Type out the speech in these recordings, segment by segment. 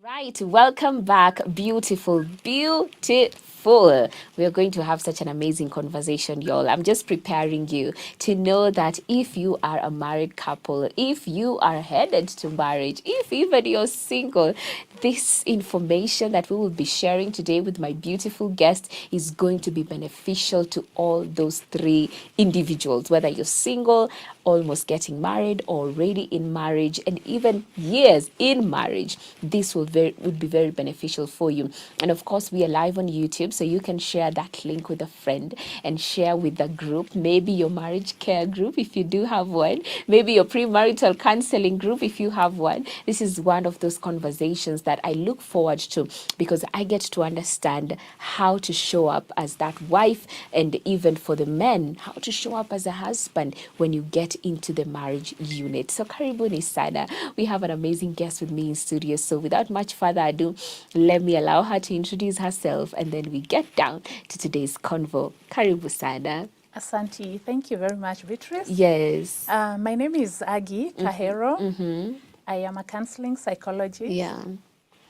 Right, welcome back, beautiful, beautiful. We are going to have such an amazing conversation, y'all. I'm just preparing you to know that if you are a married couple, if you are headed to marriage, if even you're single, this information that we will be sharing today with my beautiful guest is going to be beneficial to all those three individuals, whether you're single, almost getting married, already in marriage, and even years in marriage. This would be very beneficial for you. And of course, we are live on YouTube, so you can share that link with a friend and share with the group, maybe your marriage care group if you do have one, maybe your premarital counseling group if you have one. This is one of those conversations that I look forward to because I get to understand how to show up as that wife, and even for the men, how to show up as a husband when you get into the marriage unit. So karibuni sana. We have an amazing guest with me in studio. So without much further ado, let me allow her to introduce herself and then we get down to today's convo. Karibu sana. Asante. Thank you very much, Beatrice. Yes. My name is Aggie Kahero. I am a counseling psychologist. Yeah.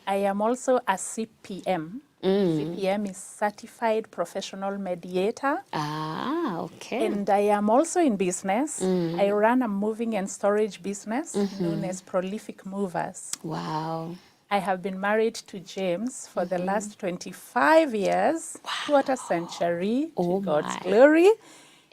I am also a CPM. CPM is Certified Professional Mediator. Ah, okay. And I am also in business. I run a moving and storage business known as Prolific Movers. Wow. I have been married to James for the last 25 years, quarter century, to God's glory.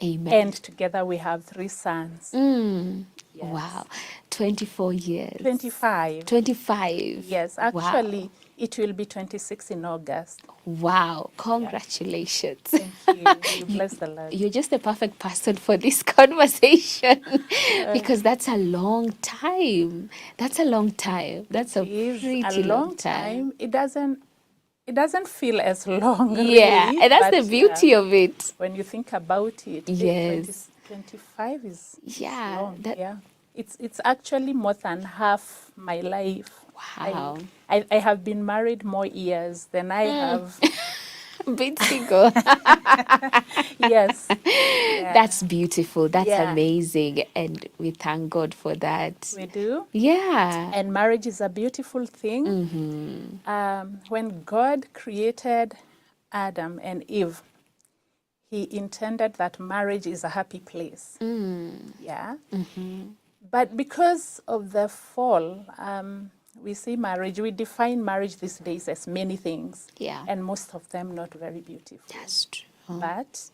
Amen. And together we have 3 sons. Yes. Wow. 24 years. 25. 25. Yes, actually, it will be 26 in August. Wow. Congratulations. Thank you. You bless the Lord. You're just the perfect person for this conversation because that's a long time. That's a long time. That's a pretty a long time. It doesn't feel as long, yeah, really. and that's the beauty of it. When you think about it, yes, 25 is long. Yeah, it's actually more than half my life. Wow. I have been married more years than I have been single. Yes. Yeah. That's beautiful. That's amazing. And we thank God for that. We do. Yeah. And marriage is a beautiful thing. When God created Adam and Eve, he intended that marriage is a happy place. Yeah. But because of the fall, we see marriage, we define marriage these days as many things. Yeah. And most of them not very beautiful. That's true. But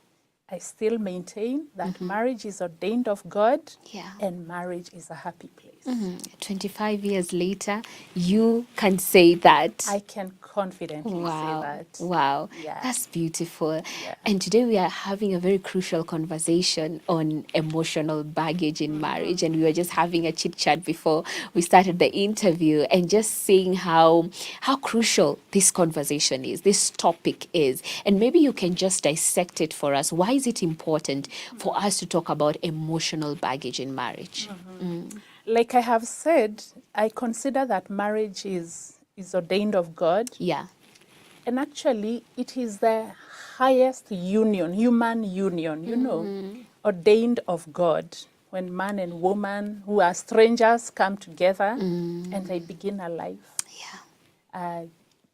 I still maintain that marriage is ordained of God. Yeah. And marriage is a happy place. 25 years later, you can say that. I can confidently say that. Wow. Yeah. That's beautiful. Yeah. And today we are having a very crucial conversation on emotional baggage in marriage. And we were just having a chit chat before we started the interview and just seeing how crucial this conversation is, this topic is. And maybe you can just dissect it for us. Why is it important for us to talk about emotional baggage in marriage? Like I have said, I consider that marriage is ordained of God. Yeah. And actually, it is the highest union, human union, you know, ordained of God. When man and woman who are strangers come together and they begin a life. Yeah.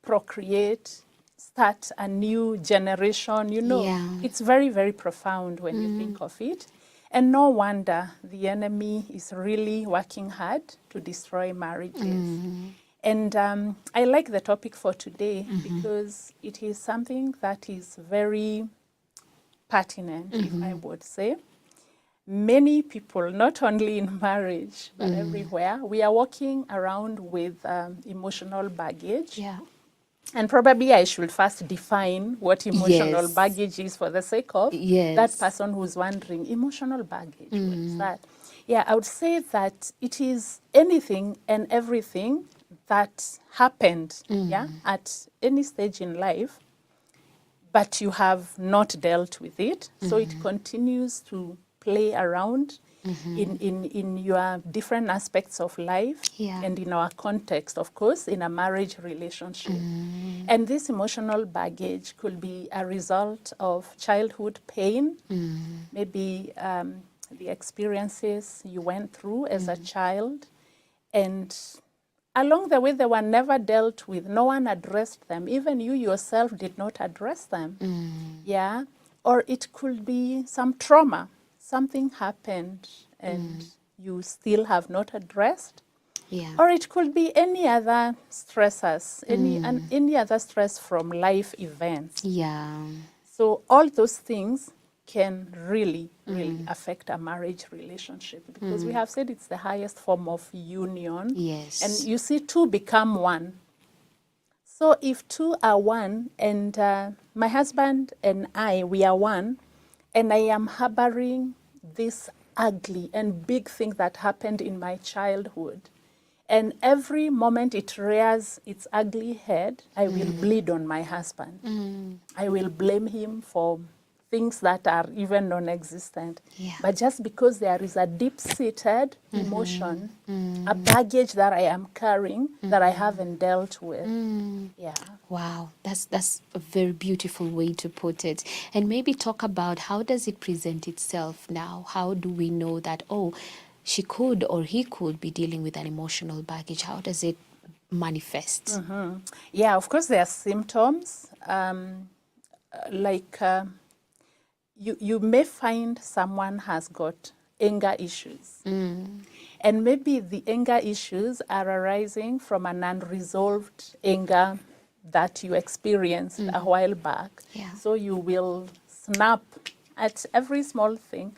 Procreate, start a new generation, you know. Yeah. It's very, very profound when you think of it. And no wonder the enemy is really working hard to destroy marriages. And I like the topic for today because it is something that is very pertinent, if I would say. Many people, not only in marriage, but everywhere, we are walking around with emotional baggage. Yeah. And probably I should first define what emotional baggage is for the sake of that person who's wondering, emotional baggage, what is that? Yeah, I would say that it is anything and everything that happened at any stage in life, but you have not dealt with it. So it continues to play around in your different aspects of life and in our context, of course, in a marriage relationship. And this emotional baggage could be a result of childhood pain, maybe the experiences you went through as a child, and along the way, they were never dealt with. No one addressed them. Even you yourself did not address them. Yeah. Or it could be some trauma. Something happened and you still have not addressed. Yeah. Or it could be any other stressors, any other stress from life events. Yeah. So all those things can really, really affect a marriage relationship, because we have said it's the highest form of union. Yes. And you see, two become one. So if two are one, and my husband and I, we are one, and I am harboring this ugly and big thing that happened in my childhood, and every moment it rears its ugly head, I will bleed on my husband. I will blame him for things that are even non-existent. Yeah. But just because there is a deep-seated emotion, a baggage that I am carrying that I haven't dealt with. Yeah. Wow, that's a very beautiful way to put it. And maybe talk about, how does it present itself now? How do we know that, oh, she could or he could be dealing with an emotional baggage? How does it manifest? Yeah, of course there are symptoms. You may find someone has got anger issues. And maybe the anger issues are arising from an unresolved anger that you experienced a while back. Yeah. So you will snap at every small thing.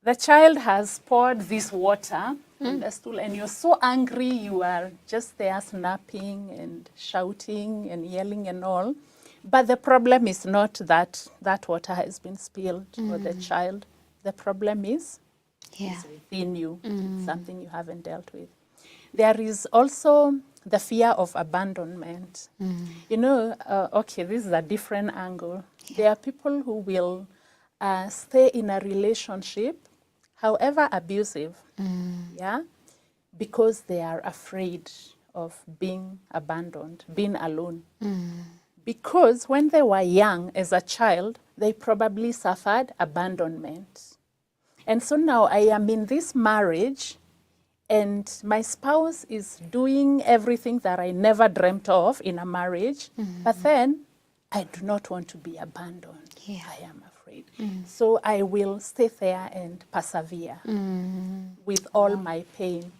The child has poured this water on the stool, and you're so angry, you are just there snapping and shouting and yelling and all. But the problem is not that that water has been spilled or the child. The problem is within you. It's something you haven't dealt with. There is also the fear of abandonment. You know, okay, this is a different angle. There are people who will stay in a relationship, however abusive, yeah, because they are afraid of being abandoned, being alone. Because when they were young, as a child, they probably suffered abandonment. And so now I am in this marriage, and my spouse is doing everything that I never dreamt of in a marriage, but then I do not want to be abandoned. Yeah. I am afraid. So I will stay there and persevere with all my pain.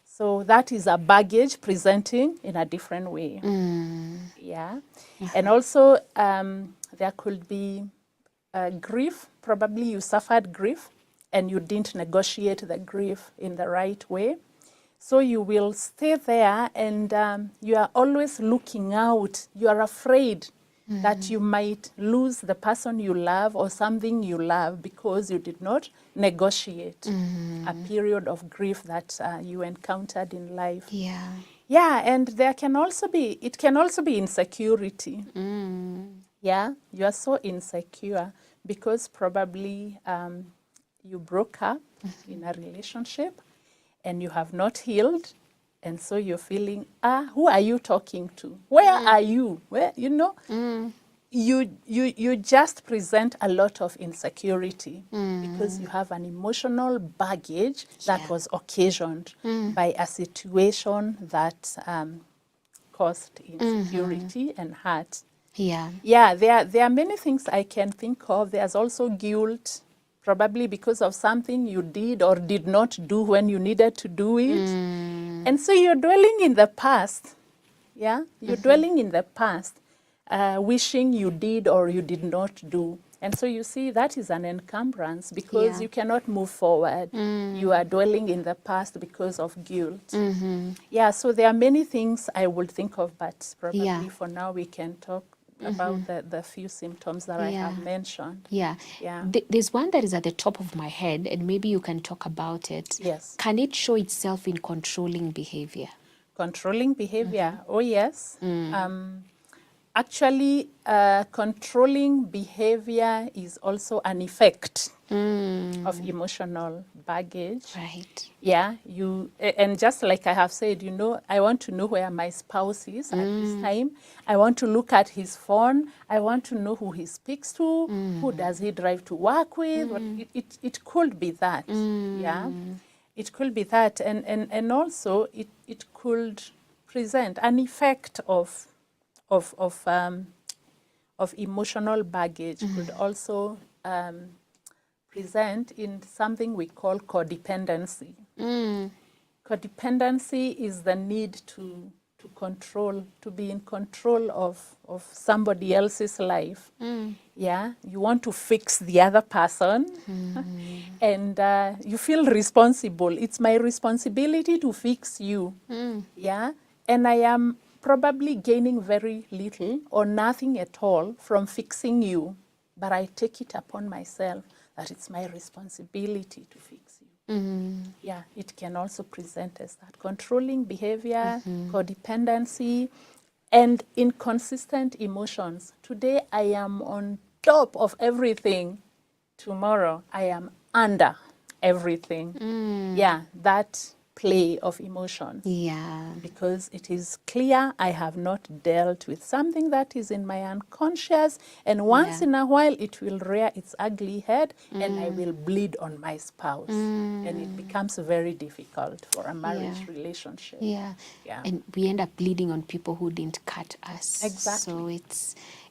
So that is a baggage presenting in a different way. Yeah. And also there could be grief. Probably you suffered grief and you didn't negotiate the grief in the right way. So you will stay there, and you are always looking out. You are afraid that you might lose the person you love or something you love because you did not negotiate a period of grief that you encountered in life. Yeah. Yeah, and it can also be insecurity. Yeah, you are so insecure because probably you broke up in a relationship and you have not healed. And so you're feeling, who are you talking to? Where are you? Where, you know? You just present a lot of insecurity because you have an emotional baggage that was occasioned by a situation that caused insecurity and hurt. Yeah. Yeah, there are many things I can think of. There's also guilt, probably because of something you did or did not do when you needed to do it. And so you're dwelling in the past. Yeah, you're dwelling in the past, wishing you did or you did not do. And so you see that is an encumbrance because you cannot move forward. You are dwelling in the past because of guilt. Yeah, so there are many things I would think of, but probably for now we can talk about the few symptoms that I have mentioned. Yeah. There's one that is at the top of my head, and maybe you can talk about it. Yes. Can it show itself in controlling behavior? Controlling behavior, oh yes. Actually, controlling behavior is also an effect of emotional baggage. Right. Yeah, and just like I have said, you know, I want to know where my spouse is at this time. I want to look at his phone. I want to know who he speaks to, who does he drive to work with. It could be that, yeah. It could be that, and also it could present an effect of emotional baggage. Could also present in something we call codependency. Codependency is the need to control, to be in control of somebody else's life. Yeah, you want to fix the other person, and you feel responsible. It's my responsibility to fix you. Yeah, and I am probably gaining very little or nothing at all from fixing you, but I take it upon myself that it's my responsibility to fix you. Yeah, it can also present as that controlling behavior, codependency, and inconsistent emotions. Today I am on top of everything. Tomorrow I am under everything. Yeah, that play of emotions. Yeah. Because it is clear I have not dealt with something that is in my unconscious, and once in a while it will rear its ugly head and I will bleed on my spouse. And it becomes very difficult for a marriage relationship. Yeah. Yeah. And we end up bleeding on people who didn't cut us. Exactly. So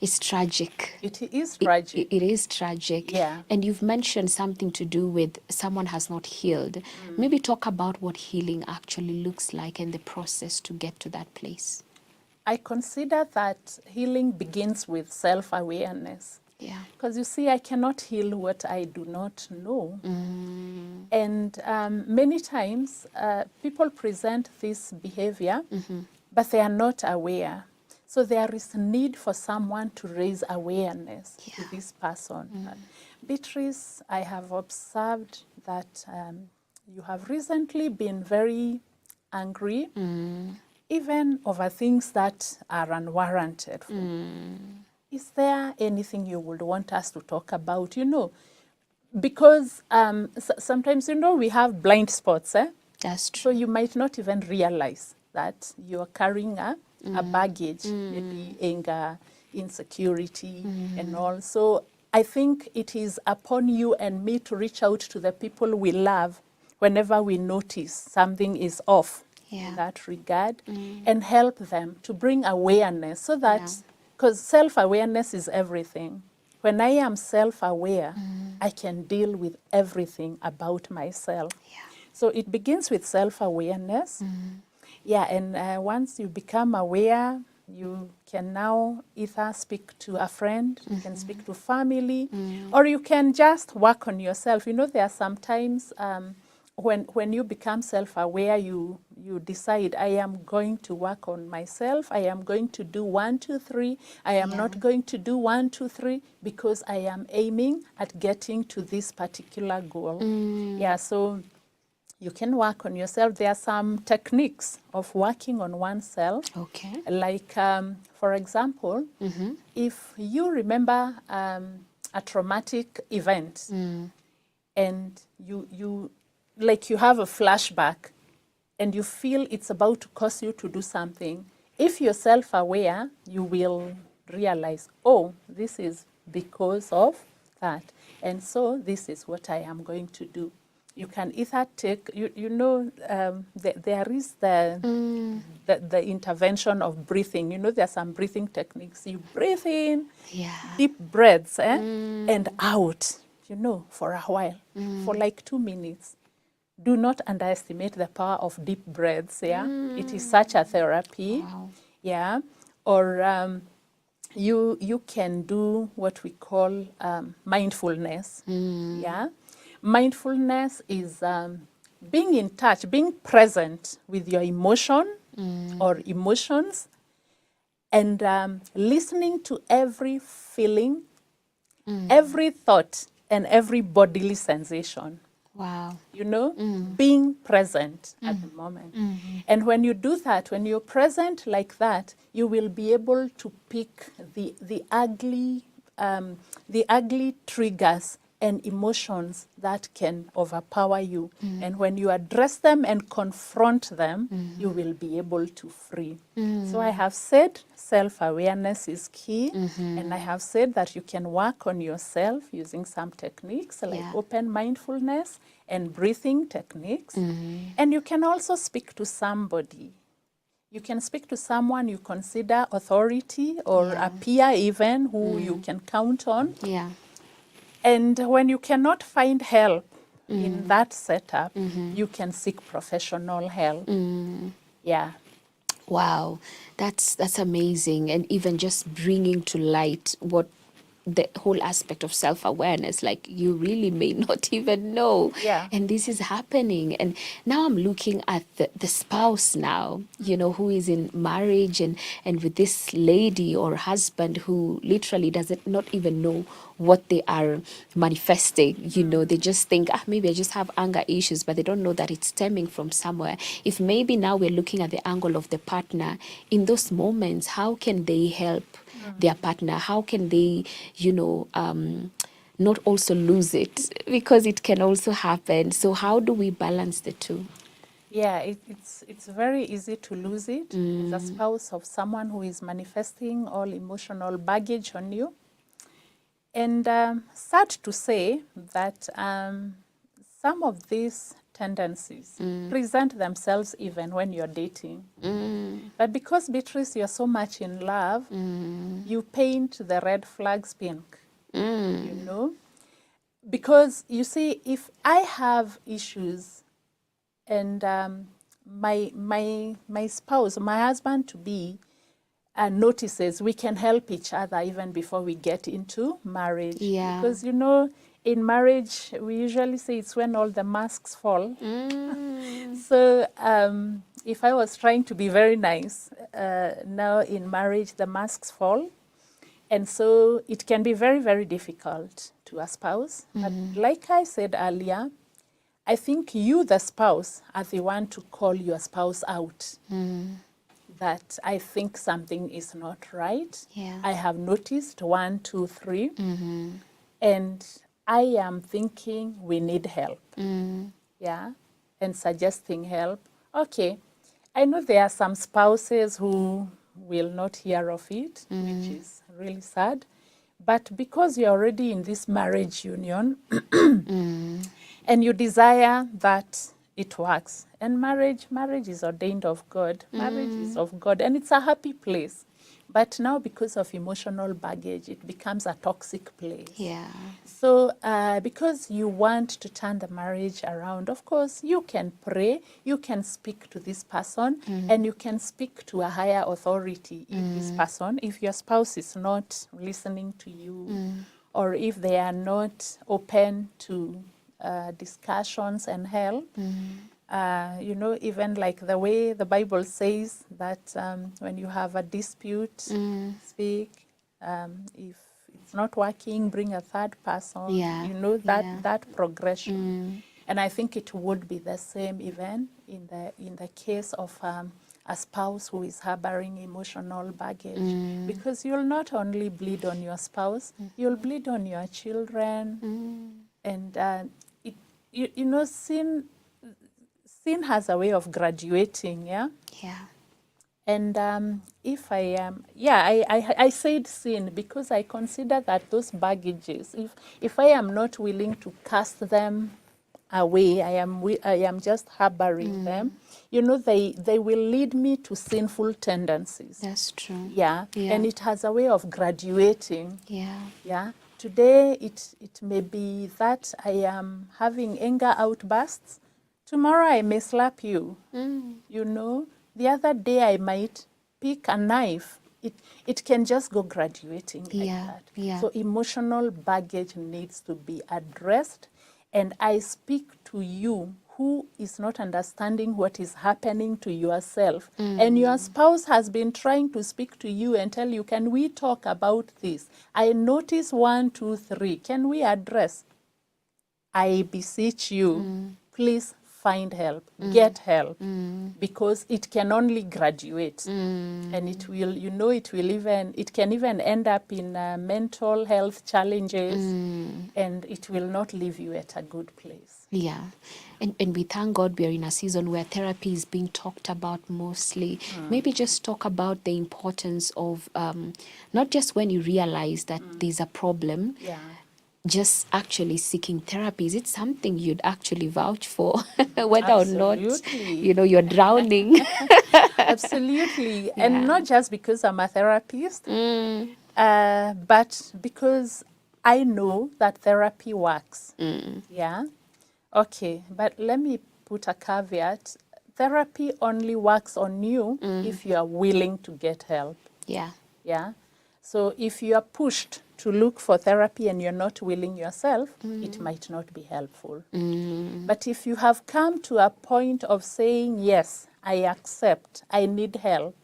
it's tragic. It is tragic. It is tragic. Yeah. And you've mentioned something to do with someone has not healed. Maybe talk about what healing actually looks like and the process to get to that place. I consider that healing begins with self-awareness. Yeah. Because you see, I cannot heal what I do not know. And many times people present this behavior, but they are not aware. So there is a need for someone to raise awareness to this person. Beatrice, I have observed that you have recently been very angry, even over things that are unwarranted. Is there anything you would want us to talk about? You know, because sometimes, you know, we have blind spots. That's true. So you might not even realize that you're carrying a baggage, maybe anger, insecurity, and all. So I think it is upon you and me to reach out to the people we love whenever we notice something is off in that regard, and help them to bring awareness so that, because self-awareness is everything. When I am self-aware, I can deal with everything about myself. So it begins with self-awareness. Yeah, and once you become aware, you can now either speak to a friend, you can speak to family, or you can just work on yourself. You know, there are sometimes when you become self-aware, you decide, I am going to work on myself. I am going to do 1, 2, 3. I am not going to do 1, 2, 3 because I am aiming at getting to this particular goal. Yeah, so you can work on yourself. There are some techniques of working on oneself. Okay. Like, for example, if you remember a traumatic event and you like you have a flashback and you feel it's about to cause you to do something, if you're self-aware, you will realize, oh, this is because of that. And so this is what I am going to do. You can either take, you know, there is the intervention of breathing. You know, there are some breathing techniques. You breathe in, deep breaths, and out, you know, for a while, for like 2 minutes. Do not underestimate the power of deep breaths, It is such a therapy, Or you can do what we call mindfulness, Mindfulness is being in touch, being present with your emotion or emotions, and listening to every feeling, every thought, and every bodily sensation. Wow. You know, being present at the moment. And when you do that, when you're present like that, you will be able to pick the ugly triggers and emotions that can overpower you. And when you address them and confront them, you will be able to free. So I have said self-awareness is key, and I have said that you can work on yourself using some techniques like open mindfulness and breathing techniques. And you can also speak to somebody. You can speak to someone you consider authority or a peer even who you can count on. Yeah. And when you cannot find help in that setup, you can seek professional help. Yeah. Wow, that's amazing. And even just bringing to light what the whole aspect of self-awareness, like you really may not even know. Yeah. And this is happening. And now I'm looking at the spouse now, you know, who is in marriage and with this lady or husband who literally doesn't not even know what they are manifesting. You know, they just think, maybe I just have anger issues, but they don't know that it's stemming from somewhere. If maybe now we're looking at the angle of the partner, in those moments, how can they help their partner? How can they, you know, not also lose it? Because it can also happen. So how do we balance the two? Yeah, it's very easy to lose it with a spouse of someone who is manifesting all emotional baggage on you. And sad to say that some of these tendencies present themselves even when you're dating. But because, Beatrice, you're so much in love, you paint the red flags pink, you know? Because, you see, if I have issues and my spouse, my husband-to-be, notices, we can help each other even before we get into marriage. Yeah. Because, you know, in marriage, we usually say it's when all the masks fall. So if I was trying to be very nice, now in marriage, the masks fall. And so it can be very, very difficult to a spouse. But like I said earlier, I think you, the spouse, are the one to call your spouse out. That I think something is not right. Yeah. I have noticed 1, 2, 3. And I am thinking we need help. Yeah. And suggesting help. Okay. I know there are some spouses who will not hear of it, which is really sad. But because you're already in this marriage union and you desire that it works, and marriage is ordained of God. Marriage is of God, and it's a happy place. But now, because of emotional baggage, it becomes a toxic place. Yeah. So because you want to turn the marriage around, of course, you can pray, you can speak to this person, and you can speak to a higher authority if this person, if your spouse is not listening to you, or if they are not open to discussions and help. You know, even like the way the Bible says that when you have a dispute, speak. If it's not working, bring a third person. Yeah. You know, that progression. And I think it would be the same even in the case of a spouse who is harboring emotional baggage. Because you'll not only bleed on your spouse, you'll bleed on your children. And you know, sin has a way of graduating, yeah? Yeah. And if I am, I said sin because I consider that those baggages, if I am not willing to cast them away, I am just harboring them, you know, they will lead me to sinful tendencies. That's true. Yeah. And it has a way of graduating. Yeah. Yeah. Today, it may be that I am having anger outbursts. Tomorrow, I may slap you. You know, the other day, I might pick a knife. It can just go graduating like that. Yeah. So emotional baggage needs to be addressed. And I speak to you who is not understanding what is happening to yourself. And your spouse has been trying to speak to you and tell you, can we talk about this? I notice 1, 2, 3. Can we address? I beseech you, please find help, get help, because it can only graduate. And it will, it can even end up in mental health challenges, and it will not leave you at a good place. Yeah. And we thank God we are in a season where therapy is being talked about mostly. Maybe just talk about the importance of not just when you realize that there's a problem, just actually seeking therapy. Is it something you'd actually vouch for, whether Absolutely. or not, you're drowning? Absolutely. And not just because I'm a therapist, but because I know that therapy works. Yeah. Okay, but let me put a caveat. Therapy only works on you if you are willing to get help. Yeah. Yeah. So if you are pushed to look for therapy and you're not willing yourself, it might not be helpful. But if you have come to a point of saying, yes, I accept, I need help,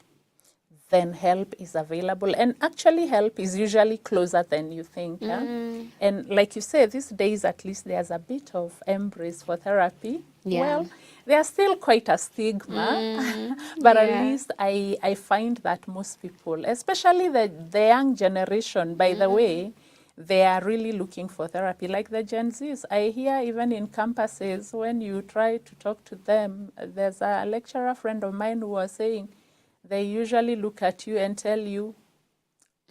then help is available. And actually help is usually closer than you think. Yeah? And like you say, these days at least there's a bit of embrace for therapy. Yeah. Well, there's still quite a stigma, but at least I find that most people, especially the young generation, by the way, they are really looking for therapy. Like the Gen Zs, I hear even in campuses, when you try to talk to them, there's a lecturer friend of mine who was saying, they usually look at you and tell you,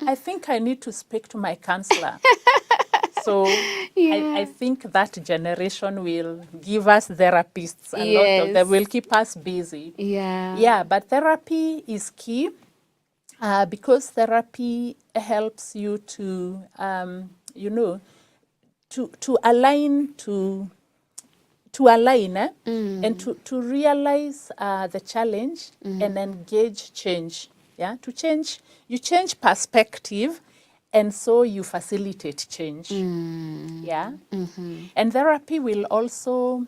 I think I need to speak to my counselor. So I think that generation will give us therapists. A lot of them will keep us busy. Yeah, but therapy is key because therapy helps you to, to align and to realize the challenge and engage change. Yeah, to change, you change perspective, and so you facilitate change. Yeah, and therapy will also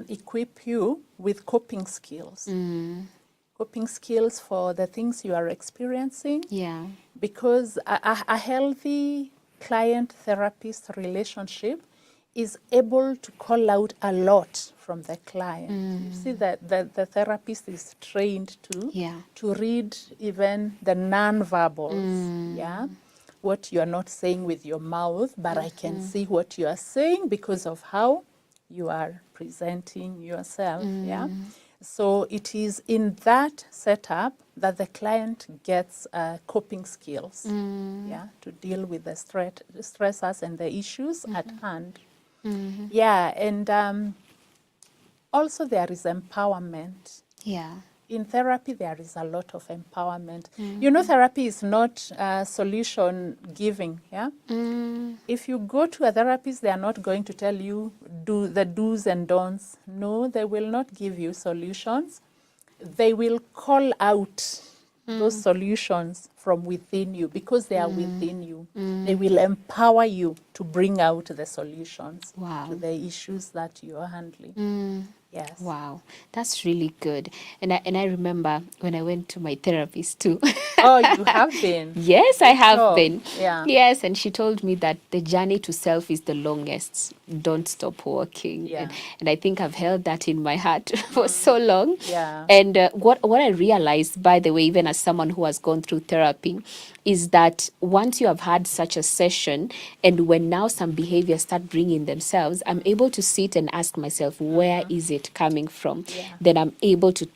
equip you with coping skills. Coping skills for the things you are experiencing. Yeah, because a healthy client-therapist relationship is able to call out a lot from the client. You see that the therapist is trained to read even the non-verbals. Yeah, what you are not saying with your mouth, but I can see what you are saying because of how you are presenting yourself. Yeah. So it is in that setup that the client gets coping skills, to deal with the stressors and the issues at hand. Yeah, and also there is empowerment. Yeah. In therapy, there is a lot of empowerment. You know, therapy is not solution giving. Yeah. If you go to a therapist, they are not going to tell you do the do's and don'ts. No, they will not give you solutions. They will call out those solutions from within you because they are within you. They will empower you to bring out the solutions to the issues that you are handling. Yes. Wow, that's really good. And I remember when I went to my therapist too. Oh, you have been? Yes, I have been. Yeah. Yes, and she told me that the journey to self is the longest. Don't stop walking. Yeah. And I think I've held that in my heart for so long. Yeah. And what I realized, by the way, even as someone who has gone through therapy, is that once you have had such a session, and when now some behaviors start bringing themselves, I'm able to sit and ask myself, where is it coming from? Yeah. Then I'm able to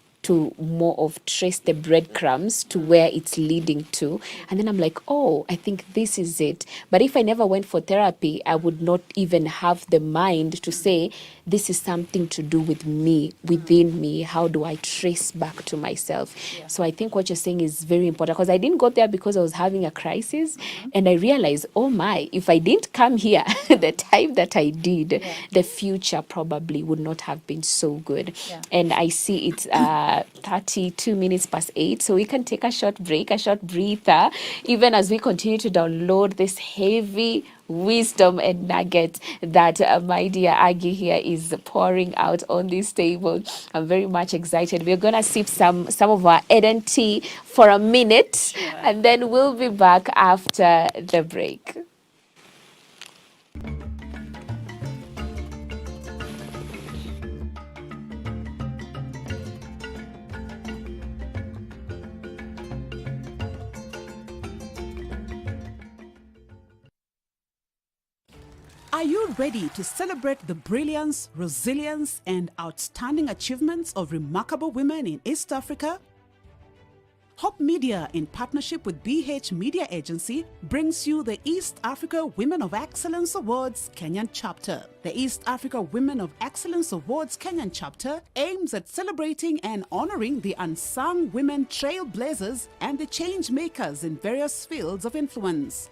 more of trace the breadcrumbs to where it's leading to. And then I'm like, oh, I think this is it. But if I never went for therapy, I would not even have the mind to say, this is something to do with me, within me. How do I trace back to myself? Yeah. So I think what you're saying is very important, because I didn't go there because I was having a crisis. And I realized, oh my, if I didn't come here the time that I did, the future probably would not have been so good. Yeah. And I see it's 32 minutes past 8, so we can take a short break, a short breather, even as we continue to download this heavy wisdom and nuggets that my dear Aggie here is pouring out on this table. I'm very much excited. We're gonna sip some of our Eden tea for a minute, and then we'll be back after the break. Are you ready to celebrate the brilliance, resilience, and outstanding achievements of remarkable women in East Africa? Hope Media, in partnership with BH Media Agency, brings you the East Africa Women of Excellence Awards Kenyan chapter. The East Africa Women of Excellence Awards Kenyan chapter aims at celebrating and honoring the unsung women trailblazers and the change makers in various fields of influence.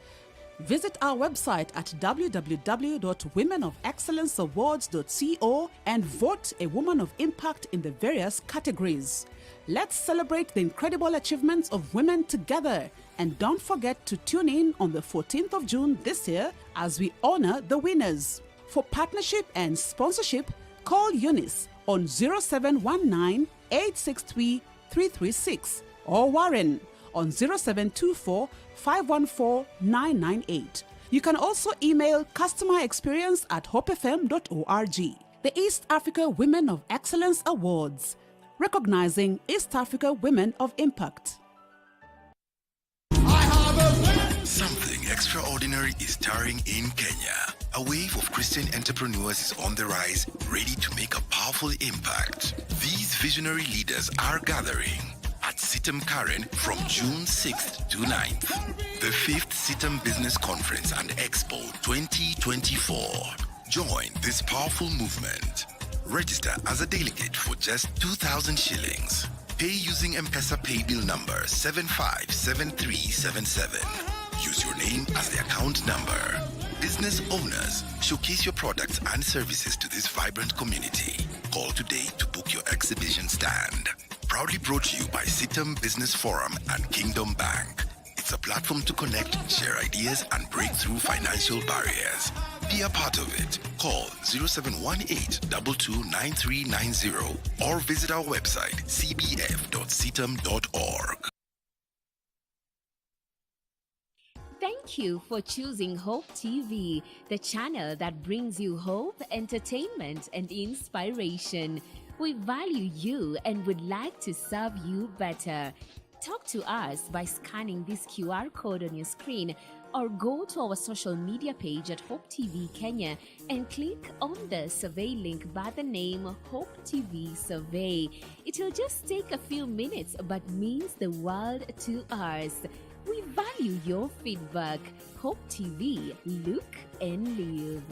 Visit our website at www.womenofexcellenceawards.co and vote a woman of impact in the various categories. Let's celebrate the incredible achievements of women together. And don't forget to tune in on the 14th of June this year as we honor the winners. For partnership and sponsorship, call Eunice on 0719 863 336 or Warren on 0724 514 998. You can also email customerexperience@hopefm.org. The East Africa Women of Excellence Awards, recognizing East Africa women of impact. Something extraordinary is stirring in Kenya. A wave of Christian entrepreneurs is on the rise, ready to make a powerful impact. These visionary leaders are gathering at Sitam Karen from June 6th to 9th. The 5th Sitam Business Conference and Expo 2024. Join this powerful movement. Register as a delegate for just 2,000 shillings. Pay using M-Pesa paybill number 757377. Use your name as the account number. Business owners, showcase your products and services to this vibrant community. Call today to book your exhibition stand. Proudly brought to you by Sitam Business Forum and Kingdom Bank. It's a platform to connect, share ideas, and break through financial barriers. Be a part of it. Call 0718-229390 or visit our website cbf.sitam.org. Thank you for choosing Hope TV, the channel that brings you hope, entertainment, and inspiration. We value you and would like to serve you better. Talk to us by scanning this QR code on your screen or go to our social media page at Hope TV Kenya and click on the survey link by the name Hope TV Survey. It will just take a few minutes but means the world to us. We value your feedback. Hope TV, look and live.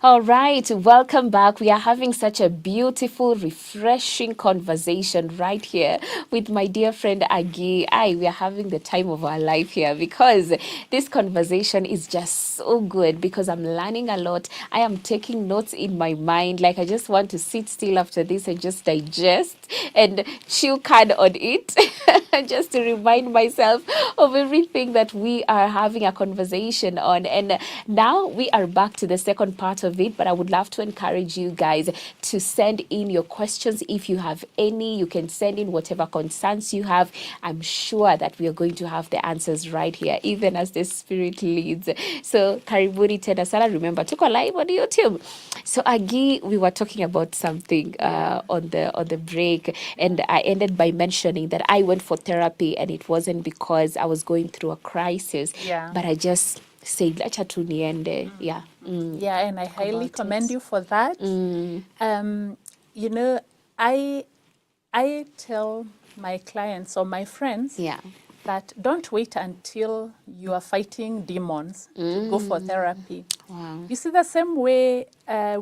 All right, welcome back. We are having such a beautiful, refreshing conversation right here with my dear friend Aggie. We are having the time of our life here because this conversation is just so good because I'm learning a lot. I am taking notes in my mind. Like I just want to sit still after this and just digest and chew card on it just to remind myself of everything that we are having a conversation on. And now we are back to the second part of it, but I would love to encourage you guys to send in your questions. If you have any, you can send in whatever concerns you have. I'm sure that we are going to have the answers right here, even as the Spirit leads. So karibuni tena sana. Remember, tuko live on YouTube. So Aggie, we were talking about something on the break, and I ended by mentioning that I went for therapy, and it wasn't because I was going through a crisis, but I just said, "Acha tu niende." Yeah, and I highly commend you for that. You know, I tell my clients or my friends that don't wait until you are fighting demons to go for therapy. Wow. You see, the same way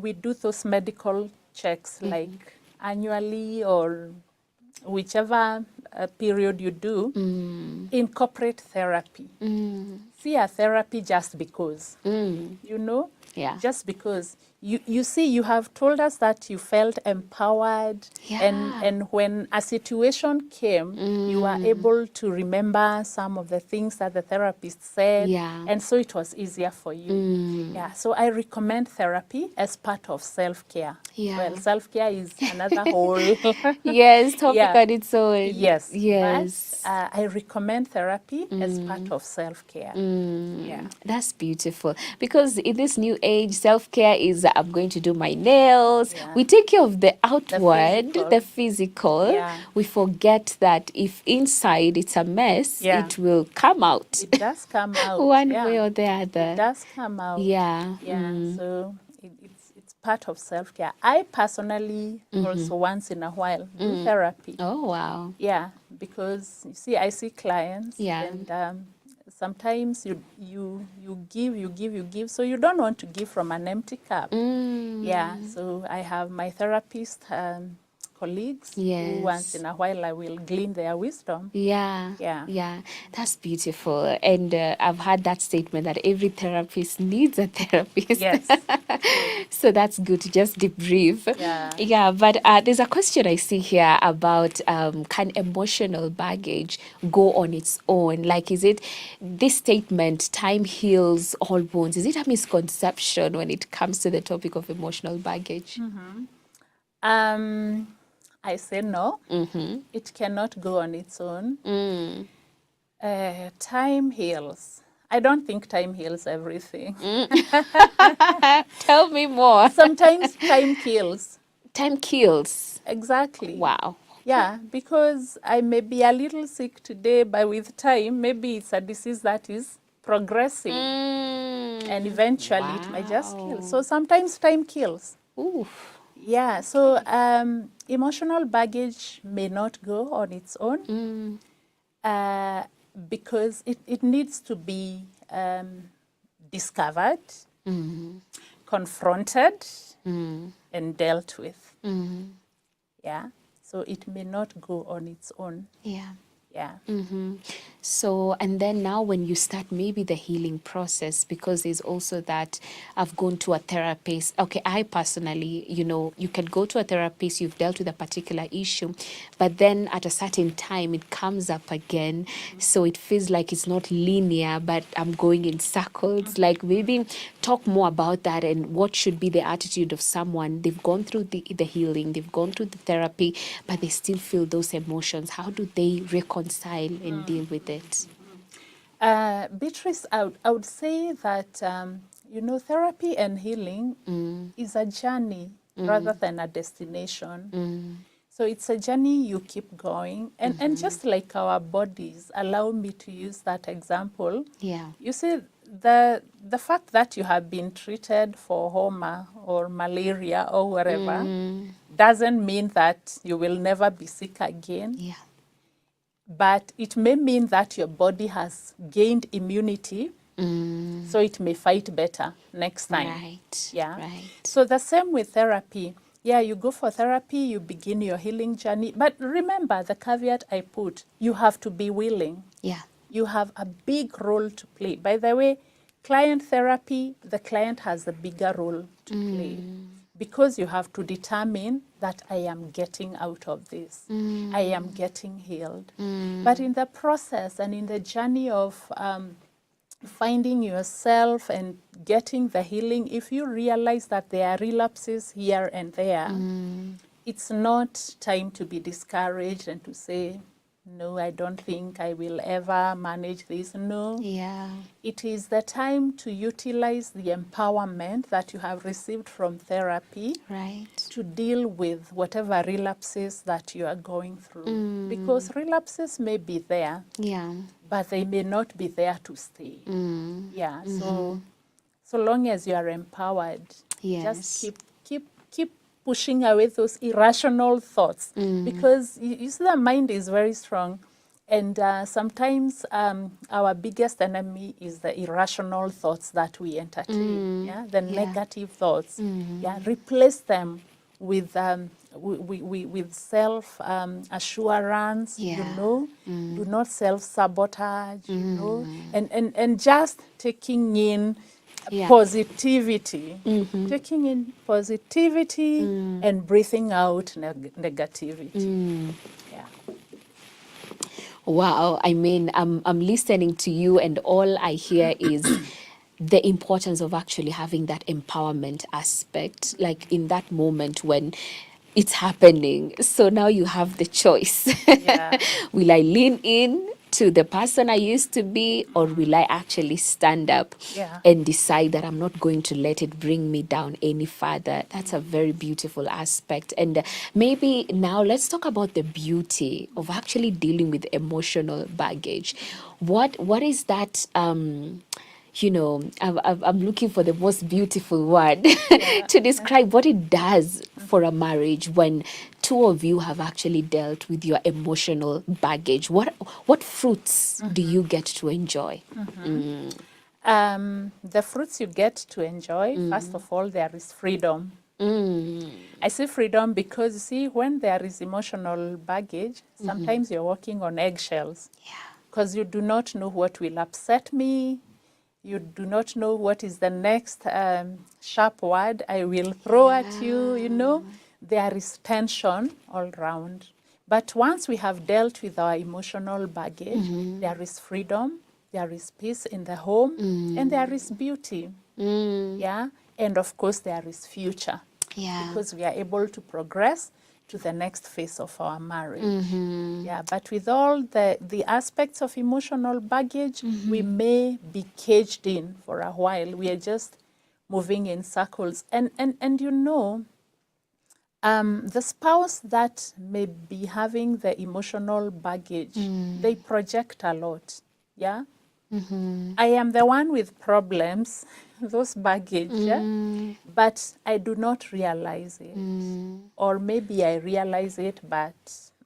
we do those medical checks, like annually or whichever period you do, incorporate therapy. See a therapy just because, you know, just because. You see, you have told us that you felt empowered, and when a situation came, you were able to remember some of the things that the therapist said, and so it was easier for you. So I recommend therapy as part of self-care. Well, self-care is another whole topic on its own. But I recommend therapy as part of self-care. Yeah. That's beautiful, because in this new age, self-care is I'm going to do my nails. Yeah. We take care of the The outward, physical. the physical. Yeah. We forget that if inside it's a mess, Yeah. it will come out It does come out. one Yeah. way or the other. It does come out. Yeah. Yeah. So it's part of self-care. I personally also once in a while do therapy. Oh, wow. Yeah, because you see, I see clients, Yeah. and sometimes you give, so you don't want to give from an empty cup. Yeah, so I have my therapist colleagues who once in a while I will glean their wisdom. Yeah. Yeah. Yeah. That's beautiful. And I've heard that statement that every therapist needs a therapist. Yes. So that's good to just debrief. Yeah. Yeah. But there's a question I see here about can emotional baggage go on its own? Like, is it this statement, time heals all wounds? Is it a misconception when it comes to the topic of emotional baggage? I say no. It cannot go on its own. Time heals. I don't think time heals everything. Tell me more. Sometimes time kills. Time kills. Exactly. Wow. Yeah, because I may be a little sick today, but with time, maybe it's a disease that is progressing. And eventually it might just kill. So sometimes time kills. Oof. Yeah, so emotional baggage may not go on its own because it needs to be discovered, confronted, and dealt with. Yeah, so it may not go on its own. Yeah. Yeah. So, and then now when you start maybe the healing process, because there's also that I've gone to a therapist. Okay, I personally, you can go to a therapist, you've dealt with a particular issue, but then at a certain time it comes up again. So it feels like it's not linear, but I'm going in circles. Like, maybe talk more about that and what should be the attitude of someone. They've gone through the healing, they've gone through the therapy, but they still feel those emotions. How do they reconcile and deal with it? Beatrice, I would say that, therapy and healing is a journey rather than a destination. So it's a journey you keep going. And just like our bodies, allow me to use that example. Yeah. You see, the fact that you have been treated for homa or malaria or whatever doesn't mean that you will never be sick again. Yeah. But it may mean that your body has gained immunity, so it may fight better next time. Right. Yeah. Right. So the same with therapy. Yeah, you go for therapy, you begin your healing journey. But remember the caveat I put, you have to be willing. Yeah. You have a big role to play. By the way, client therapy, the client has a bigger role to play. Because you have to determine that I am getting out of this. I am getting healed. But in the process and in the journey of finding yourself and getting the healing, if you realize that there are relapses here and there, it's not time to be discouraged and to say, no, I don't think I will ever manage this. No. Yeah. It is the time to utilize the empowerment that you have received from therapy Right. to deal with whatever relapses that you are going through. Because relapses may be there, Yeah. but they may not be there to stay. Yeah. So long as you are empowered, Yes. just keep pushing away those irrational thoughts, because you see the mind is very strong, and sometimes our biggest enemy is the irrational thoughts that we entertain. Yeah, the negative thoughts. Yeah, replace them with self assurance. Yeah. Do not self sabotage. And just taking in positivity, taking in positivity and breathing out negativity. Yeah. Wow. I mean, I'm listening to you, and all I hear is the importance of actually having that empowerment aspect, like in that moment when it's happening. So now you have the choice. Yeah. Will I lean in to the person I used to be, or will I actually stand up and decide that I'm not going to let it bring me down any further? That's a very beautiful aspect. And maybe now let's talk about the beauty of actually dealing with emotional baggage. What is that? I'm looking for the most beautiful word to describe what it does for a marriage when two of you have actually dealt with your emotional baggage. What fruits do you get to enjoy? The fruits you get to enjoy, first of all, there is freedom. I say freedom because, you see, when there is emotional baggage, sometimes you're walking on eggshells. Because you do not know what will upset me. You do not know what is the next sharp word I will throw at you, you know. There is tension all around. But once we have dealt with our emotional baggage, there is freedom, there is peace in the home, and there is beauty. Yeah, and of course there is future. Because we are able to progress to the next phase of our marriage. Yeah, but with all the aspects of emotional baggage, we may be caged in for a while. We are just moving in circles. And you know, the spouse that may be having the emotional baggage, they project a lot. Yeah. I am the one with problems, those baggage, but I do not realize it. Or maybe I realize it, but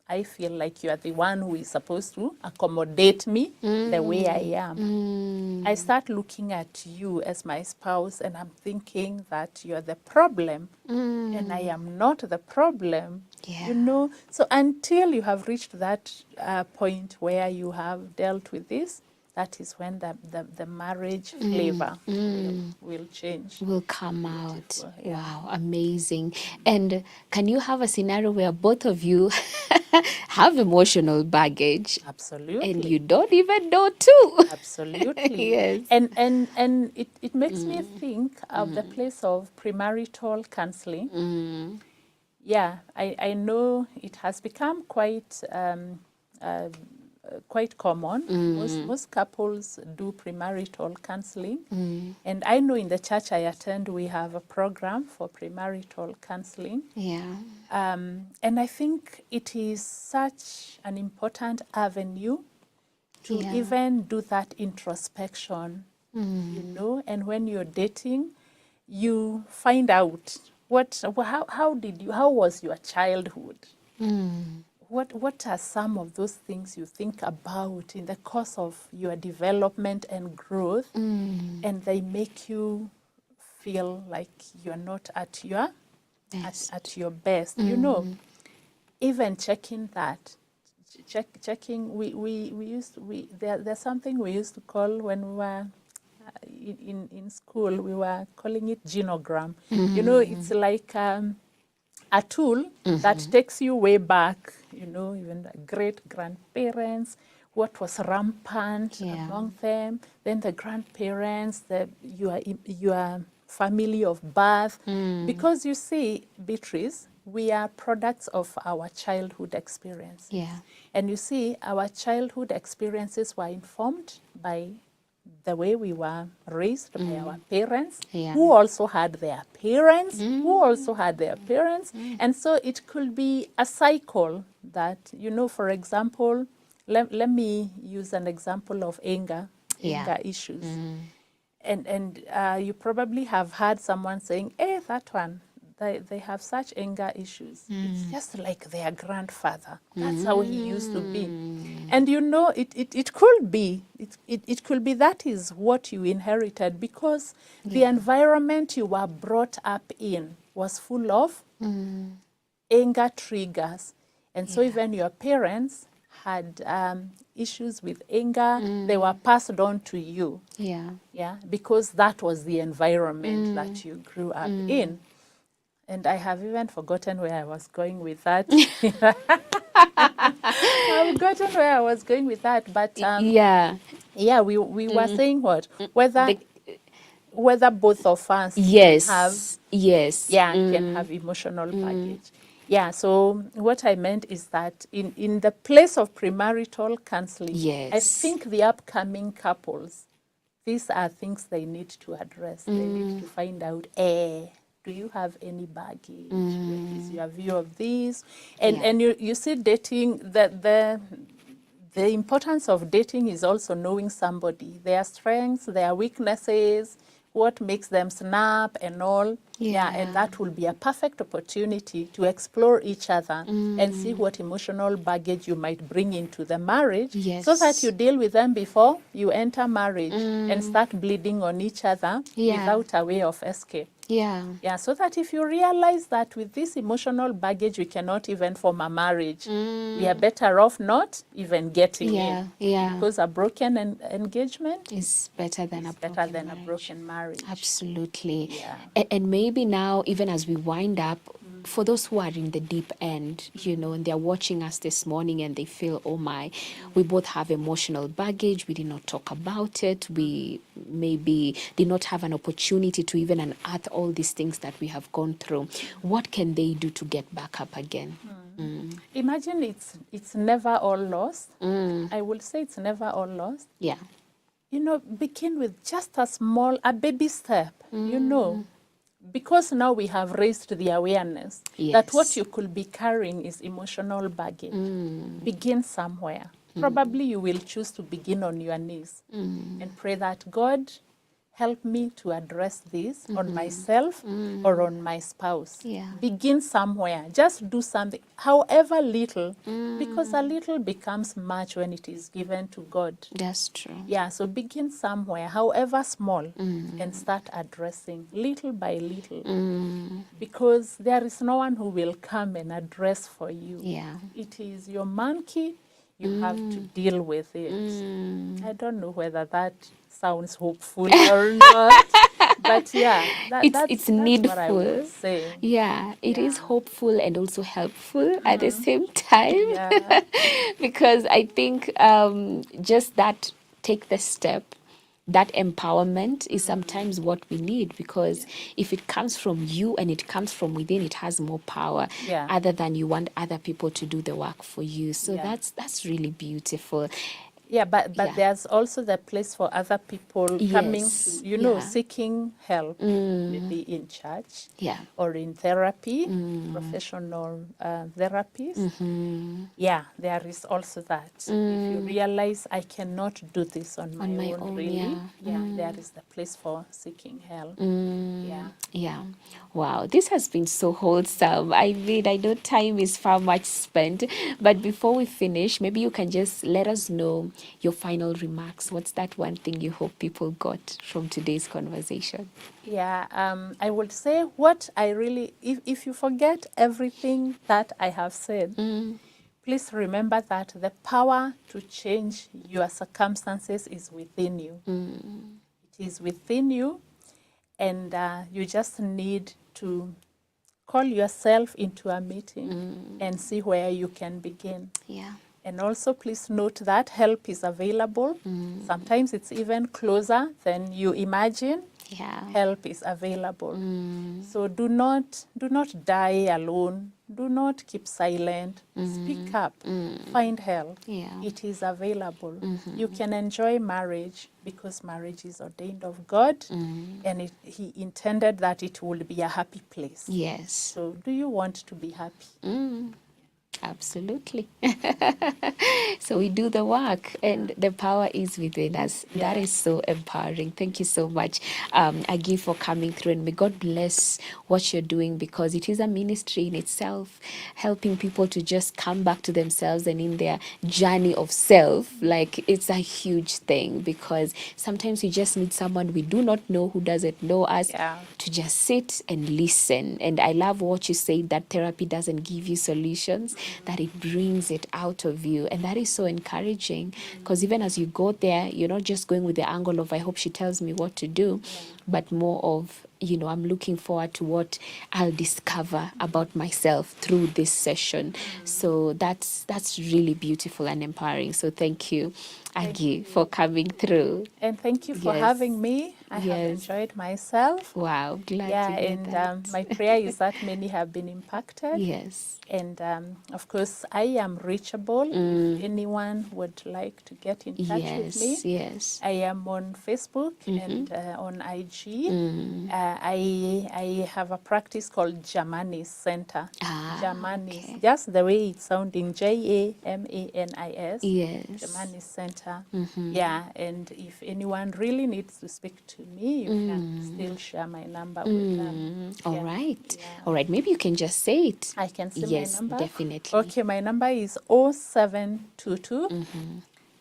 I feel like you are the one who is supposed to accommodate me the way I am. I start looking at you as my spouse and I'm thinking that you are the problem and I am not the problem. You know, so until you have reached that point where you have dealt with this, that is when the marriage flavor will change. Will come out. Wow, amazing. And can you have a scenario where both of you have emotional baggage? Absolutely. And you don't even know too. Absolutely. Yes. And it makes me think of the place of premarital counseling. Yeah, I know it has become quite common. Most couples do premarital counseling. And I know in the church I attend, we have a program for premarital counseling. Yeah. And I think it is such an important avenue to even do that introspection, you know. And when you're dating, you find out how was your childhood? What are some of those things you think about in the course of your development and growth, and they make you feel like you're not at your at your best? You know, even checking that, checking. There's something we used to call when we were in school. We were calling it genogram. You know, it's like a tool that takes you way back, you know, even the great-grandparents, what was rampant among them, then the grandparents, your family of birth. Because you see, Beatrice, we are products of our childhood experiences. Yeah. And you see, our childhood experiences were informed by the way we were raised by our parents, who also had their parents, who also had their parents. And so it could be a cycle that, you know, for example, let me use an example of anger issues. And you probably have heard someone saying, hey, that one, they have such anger issues. It's just like their grandfather. That's how he used to be. And you know, it could be. It could be that is what you inherited because the environment you were brought up in was full of anger triggers. And so even your parents had issues with anger. They were passed on to you. Yeah, because that was the environment that you grew up in. And I have even forgotten where I was going with that. I've forgotten where I was going with that. But we were saying what? Whether both of us can have emotional baggage. Yeah, so what I meant is that in the place of premarital counseling, Yes. I think the upcoming couples, these are things they need to address. They need to find out, do you have any baggage? What is your view of this? And you see dating, the importance of dating is also knowing somebody, their strengths, their weaknesses, what makes them snap and all. Yeah, and that will be a perfect opportunity to explore each other and see what emotional baggage you might bring into the marriage, so that you deal with them before you enter marriage and start bleeding on each other without a way of escape. Yeah, so that if you realize that with this emotional baggage we cannot even form a marriage, we are better off not even getting in. Because a broken engagement is better than a broken marriage. Absolutely. Yeah. And maybe now, even as we wind up, for those who are in the deep end, you know, and they're watching us this morning and they feel, oh my, we both have emotional baggage. We did not talk about it. We maybe did not have an opportunity to even unearth all these things that we have gone through. What can they do to get back up again? Imagine it's never all lost. I will say it's never all lost. Yeah. You know, begin with just a baby step, you know, because now we have raised the awareness that what you could be carrying is emotional baggage. Begin somewhere. Probably you will choose to begin on your knees and pray that, God, help me to address this on myself or on my spouse. Begin somewhere. Just do something, however little, because a little becomes much when it is given to God. That's true. Yeah, so begin somewhere, however small, and start addressing little by little. Because there is no one who will come and address for you. Yeah. It is your monkey. You have to deal with it. I don't know whether that sounds hopeful or not, but yeah, it's needful. What I would say. Yeah, it is hopeful and also helpful at the same time. Because I think just that, take the step, that empowerment is sometimes what we need, because if it comes from you and it comes from within, it has more power other than you want other people to do the work for you. So that's really beautiful. Yeah, but there's also the place for other people coming to, you know, seeking help, maybe in church or in therapy, professional therapies. Yeah, there is also that. If you realize I cannot do this on my own, really, there is the place for seeking help. Yeah. Wow, this has been so wholesome. I mean, I know time is far much spent, but before we finish, maybe you can just let us know your final remarks. What's that one thing you hope people got from today's conversation? Yeah, I would say what I really, if you forget everything that I have said, please remember that the power to change your circumstances is within you. It is within you, and you just need to call yourself into a meeting and see where you can begin. And also, please note that help is available. Sometimes it's even closer than you imagine. Help is available. So do not die alone. Do not keep silent. Speak up. Find help. It is available. You can enjoy marriage because marriage is ordained of God, and He intended that it would be a happy place. So do you want to be happy? Absolutely. So we do the work and the power is within us. That is so empowering. Thank you so much, Aggie, for coming through, and may God bless what you're doing, because it is a ministry in itself, helping people to just come back to themselves and in their journey of self. Like, it's a huge thing, because sometimes we just need someone we do not know, who doesn't know us, to just sit and listen. And I love what you say, that therapy doesn't give you solutions, that it brings it out of you. And that is so encouraging, because even as you go there, you're not just going with the angle of, I hope she tells me what to do, but more of, you know, I'm looking forward to what I'll discover about myself through this session. So that's really beautiful and empowering. So thank you, Aggie, for coming through. And thank you for having me. I have enjoyed myself. Wow, glad Yeah, to hear and that. my prayer is that many have been impacted. Yes. And of course, I am reachable if anyone would like to get in touch with me. Yes. I am on Facebook and on IG. I have a practice called Jamanis Center. Jamanis, Okay. just the way it's sounding, Jamanis. Yes. Jamanis Center. Yeah, and if anyone really needs to speak to me, you can still share my number with them. All right. All right. Maybe you can just say it. I can see Yes, my number. definitely. Okay, my number is 0722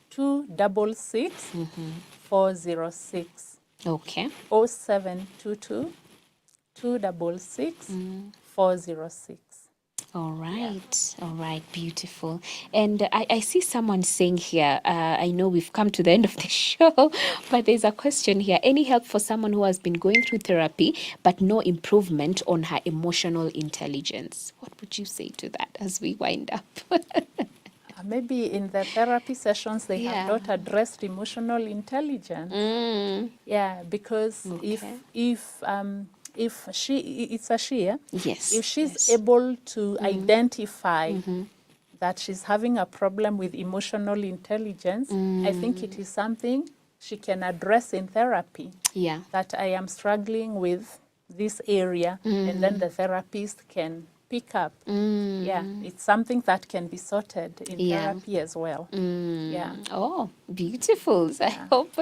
266 406. Okay. 0722 266 406. All right. All right. Beautiful. And I see someone saying here, I know we've come to the end of the show, but there's a question here. Any help for someone who has been going through therapy, but no improvement on her emotional intelligence? What would you say to that as we wind up? Maybe in the therapy sessions, they have not addressed emotional intelligence. Yeah, because if she, it's a she, yeah? Yes. If she's able to identify that she's having a problem with emotional intelligence, I think it is something she can address in therapy. Yeah. That I am struggling with this area, and then the therapist can pick up. Yeah, it's something that can be sorted in therapy as well. Yeah. Oh, beautiful. So I hope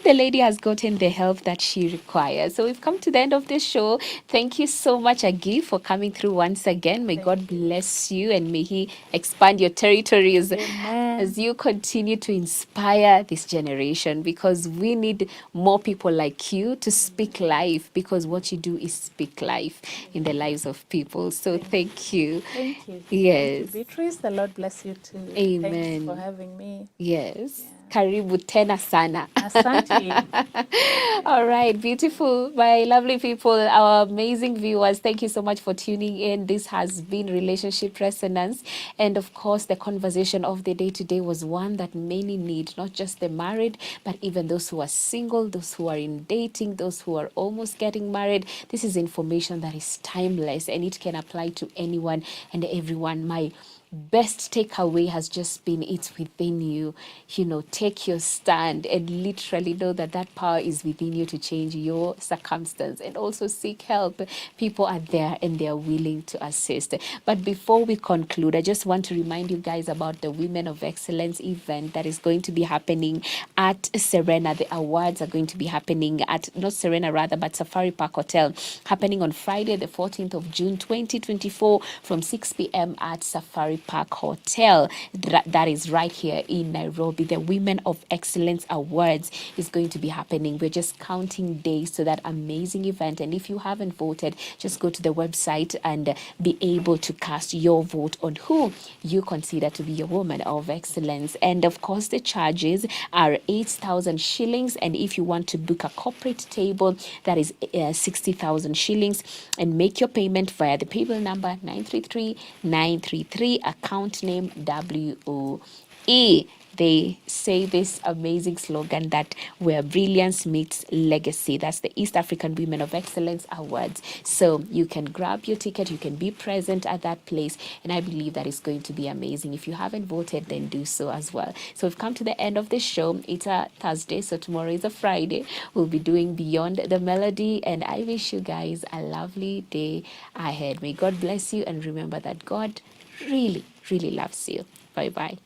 the lady has gotten the help that she requires. So we've come to the end of the show. Thank you so much, Aggie, for coming through once again. May God bless you and may He expand your territories as you continue to inspire this generation, because we need more people like you to speak life, because what you do is speak life in the lives of people. So thank you. Thank you. Yes. Thank you, Beatrice. The Lord bless you too. Amen. Thanks for having me. Yes. Karibu tena sana. Asante. All right, beautiful, my lovely people, our amazing viewers, thank you so much for tuning in. This has been Relationship Resonance. And of course, the conversation of the day today was one that many need, not just the married, but even those who are single, those who are in dating, those who are almost getting married. This is information that is timeless and it can apply to anyone and everyone. My best takeaway has just been, it's within you. Take your stand and literally know that that power is within you to change your circumstance, and also seek help. People are there and they are willing to assist. But before we conclude, I just want to remind you guys about the Women of Excellence event that is going to be happening at Serena. The awards are going to be happening at, not Serena rather, but Safari Park Hotel, happening on Friday the 14th of June 2024 from 6 p.m. at Safari Park Hotel. That is right here in Nairobi. The Women of Excellence Awards is going to be happening. We're just counting days to that amazing event. And if you haven't voted, just go to the website and be able to cast your vote on who you consider to be your Woman of Excellence. And of course, the charges are 8,000 shillings. And if you want to book a corporate table, that is 60,000 shillings. And make your payment via the paybill number 933933, account name WOE. They say this amazing slogan that where brilliance meets legacy. That's the East African Women of Excellence Awards. So you can grab your ticket, you can be present at that place, and I believe that is going to be amazing. If you haven't voted, then do so as well. So we've come to the end of the show. It's a Thursday, so tomorrow is a Friday. We'll be doing Beyond the Melody, and I wish you guys a lovely day ahead. May God bless you, and remember that God really, really loves you. Bye-bye.